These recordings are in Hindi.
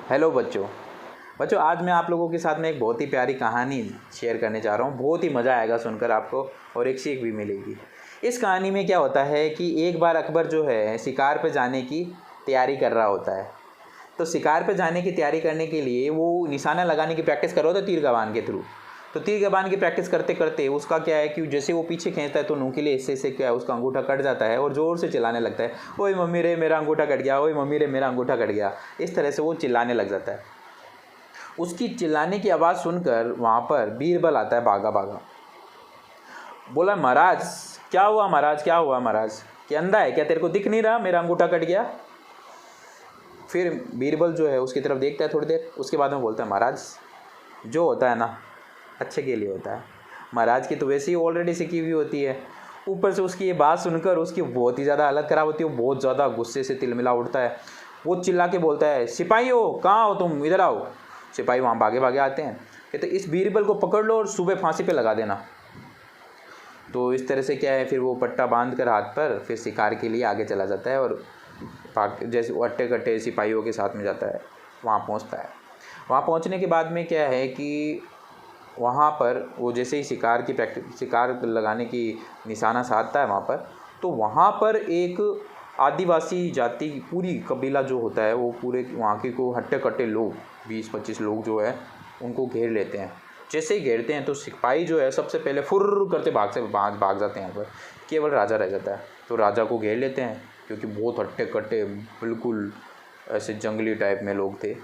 हेलो बच्चों। आज मैं आप लोगों के साथ में एक बहुत ही प्यारी कहानी शेयर करने जा रहा हूँ। बहुत ही मज़ा आएगा सुनकर आपको और एक सीख भी मिलेगी। इस कहानी में क्या होता है कि एक बार अकबर जो है शिकार पर जाने की तैयारी कर रहा होता है। तो शिकार पर जाने की तैयारी करने के लिए वो निशाना लगाने की प्रैक्टिस कर रहा होता है तीर कमान के थ्रू। तो तीर कमान की प्रैक्टिस करते करते उसका क्या है कि जैसे वो पीछे खींचता है तो नुकीले हिस्से से क्या है उसका अंगूठा कट जाता है और ज़ोर से चिल्लाने लगता है, ओए मम्मी रे मेरा अंगूठा कट गया, ओए मम्मी रे मेरा अंगूठा कट गया। इस तरह से वो चिल्लाने लग जाता है। उसकी चिल्लाने की आवाज़ सुनकर वहाँ पर बीरबल आता है भागा भागा। बोला, महाराज क्या हुआ, महाराज क्या हुआ, महाराज क्या अंधा है क्या, तेरे को दिख नहीं रहा मेरा अंगूठा कट गया। फिर बीरबल जो है उसकी तरफ देखता है थोड़ी देर, उसके बाद में बोलता है, महाराज जो होता है ना अच्छे के लिए होता है। महाराज की तो वैसे ही ऑलरेडी सिकी हुई होती है, ऊपर से उसकी ये बात सुनकर उसकी बहुत ही ज़्यादा हालत ख़राब होती है। वो बहुत ज़्यादा गुस्से से तिलमिला उठता है। वो चिल्ला के बोलता है, सिपाही हो, कहाँ हो तुम, इधर आओ। सिपाही वहाँ भागे भागे आते हैं, कहते इस बीरबल को पकड़ लो और सुबह फांसी पे लगा देना। तो इस तरह से क्या है, फिर वो पट्टा बांध कर हाथ पर फिर शिकार के लिए आगे चला जाता है और भाग जैसे अट्टे कट्टे सिपाहियों के साथ में जाता है, वहाँ पहुँचता है। वहाँ पहुँचने के बाद में क्या है कि वहाँ पर वो जैसे ही शिकार लगाने की निशाना साधता है वहाँ पर, तो वहाँ पर एक आदिवासी जाति पूरी कबीला जो होता है वो पूरे वहाँ के को हट्टे कट्टे लोग 20-25 लोग जो है उनको घेर लेते हैं। जैसे ही घेरते हैं तो सिपाही जो है सबसे पहले फुर्र करते भाग जाते हैं। यहाँ पर केवल राजा रह जाता है। तो राजा को घेर लेते हैं क्योंकि बहुत हट्टे कट्टे बिल्कुल ऐसे जंगली टाइप में लोग थे।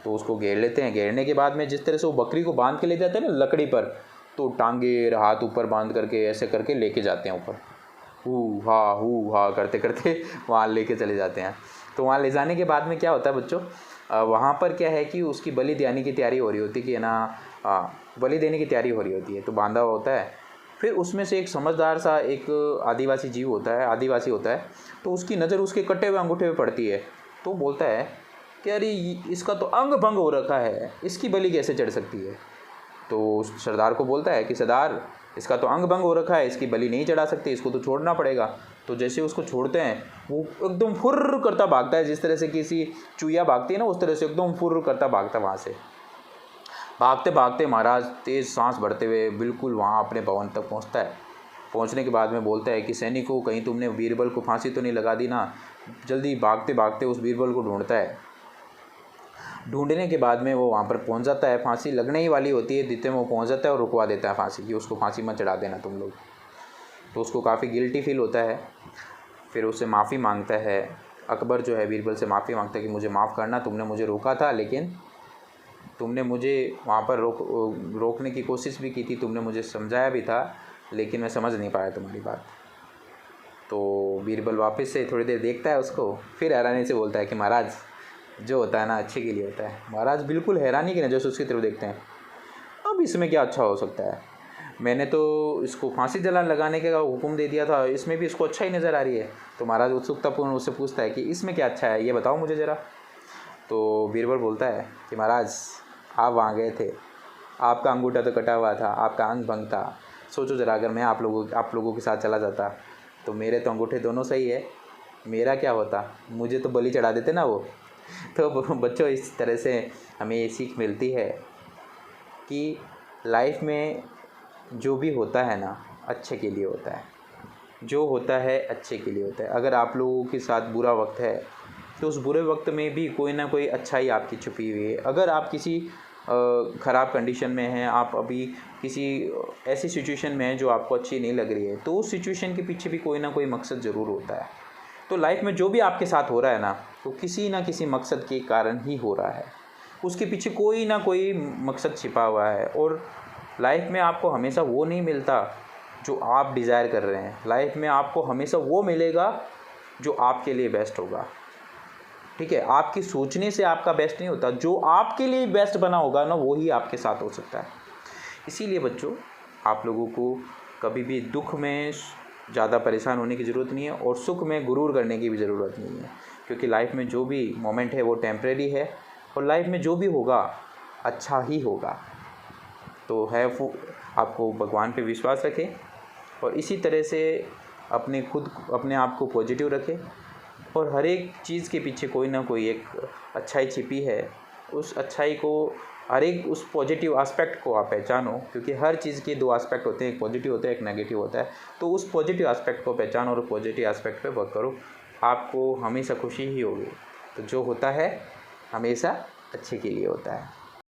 तो उसको घेर लेते हैं। घेरने के बाद में जिस तरह से वो बकरी को बांध के ले जाते हैं ना लकड़ी पर, तो टांगे हाथ ऊपर बांध करके ऐसे करके लेके जाते हैं ऊपर, हू हा करते करते वहाँ लेके चले जाते हैं। तो वहाँ ले जाने के बाद में क्या होता है बच्चों, वहाँ पर क्या है कि उसकी बलि देने की तैयारी हो रही होती है कि ना, बलि देने की तैयारी हो रही होती है। तो बांधा हुआ होता है। फिर उसमें से एक समझदार सा एक आदिवासी होता है। तो उसकी नज़र उसके कटे हुए अंगूठे पे पड़ती है। तो बोलता है कि अरे इसका तो अंग भंग हो रखा है, इसकी बलि कैसे चढ़ सकती है। तो सरदार को बोलता है कि सरदार इसका तो अंग भंग हो रखा है, इसकी बलि नहीं चढ़ा सकती, इसको तो छोड़ना पड़ेगा। तो जैसे उसको छोड़ते हैं वो एकदम फुर्र करता भागता है, जिस तरह से किसी चूहिया भागती है ना, उस तरह से एकदम फुर्र करता भागता वहाँ से। भागते भागते महाराज तेज़ सांस भरते हुए बिल्कुल वहाँ अपने भवन तक पहुँचता है। पहुँचने के बाद में बोलता है कि सैनिकों, कहीं तुमने बीरबल को फांसी तो नहीं लगा दी ना। जल्दी भागते भागते उस बीरबल को ढूंढता है। ढूंढने के बाद में वो वहाँ पर पहुँच जाता है। फांसी लगने ही वाली होती है, जितने में वो पहुँच जाता है और रुकवा देता है फांसी की, उसको फांसी मत चढ़ा देना तुम लोग। तो उसको काफ़ी गिल्टी फील होता है। फिर उससे माफ़ी मांगता है। अकबर जो है बीरबल से माफ़ी मांगता है कि मुझे माफ़ करना, तुमने मुझे रोका था, लेकिन तुमने मुझे वहाँ पर रोकने की कोशिश भी की थी, तुमने मुझे समझाया भी था, लेकिन मैं समझ नहीं पाया तुम्हारी बात। तो बीरबल वापस से थोड़ी देर देखता है उसको, फिर हैरानी से बोलता है कि महाराज जो होता है ना अच्छे के लिए होता है। महाराज बिल्कुल हैरानी की नज़र से उसकी तरफ देखते हैं। अब इसमें क्या अच्छा हो सकता है, मैंने तो इसको फांसी जला लगाने का हुक्म दे दिया था, इसमें भी इसको अच्छा ही नज़र आ रही है। तो महाराज उत्सुकतापूर्ण उससे पूछता है कि इसमें क्या अच्छा है, ये बताओ मुझे ज़रा। तो बीरबल बोलता है कि महाराज आप वहाँ गए थे, आपका अंगूठा तो कटा हुआ था, आपका अंग भंग था। सोचो ज़रा, अगर मैं आप लोगों के साथ चला जाता तो मेरे तो अंगूठे दोनों सही है, मेरा क्या होता, मुझे तो बलि चढ़ा देते ना वो। तो बच्चों इस तरह से हमें ये सीख मिलती है कि लाइफ में जो भी होता है ना अच्छे के लिए होता है, जो होता है अच्छे के लिए होता है। अगर आप लोगों के साथ बुरा वक्त है तो उस बुरे वक्त में भी कोई ना कोई अच्छाई आपकी छुपी हुई है। अगर आप किसी ख़राब कंडीशन में हैं, आप अभी किसी ऐसी सिचुएशन में हैं जो आपको अच्छी नहीं लग रही है, तो उस सिचुएशन के पीछे भी कोई ना कोई मकसद ज़रूर होता है। तो लाइफ में जो भी आपके साथ हो रहा है ना, तो किसी ना किसी मकसद के कारण ही हो रहा है, उसके पीछे कोई ना कोई मकसद छिपा हुआ है। और लाइफ में आपको हमेशा वो नहीं मिलता जो आप डिज़ायर कर रहे हैं, लाइफ में आपको हमेशा वो मिलेगा जो आपके लिए बेस्ट होगा। ठीक है, आपकी सोचने से आपका बेस्ट नहीं होता, जो आपके लिए बेस्ट बना होगा ना वही आपके साथ हो सकता है। इसीलिए बच्चों, आप लोगों को कभी भी दुख में ज़्यादा परेशान होने की ज़रूरत नहीं है और सुख में गुरूर करने की भी ज़रूरत नहीं है, क्योंकि लाइफ में जो भी मोमेंट है वो टेम्परेरी है और लाइफ में जो भी होगा अच्छा ही होगा। तो आपको भगवान पे विश्वास रखें और इसी तरह से अपने आप को पॉजिटिव रखें और हर एक चीज़ के पीछे कोई ना कोई एक अच्छाई छिपी है उस अच्छाई को, हर एक उस पॉजिटिव एस्पेक्ट को आप पहचानो, क्योंकि हर चीज़ के दो एस्पेक्ट होते हैं, एक पॉजिटिव होता है, एक नेगेटिव होता है। तो उस पॉजिटिव एस्पेक्ट को पहचानो और पॉजिटिव एस्पेक्ट पे वर्क करो, आपको हमेशा खुशी ही होगी। तो जो होता है हमेशा अच्छे के लिए होता है।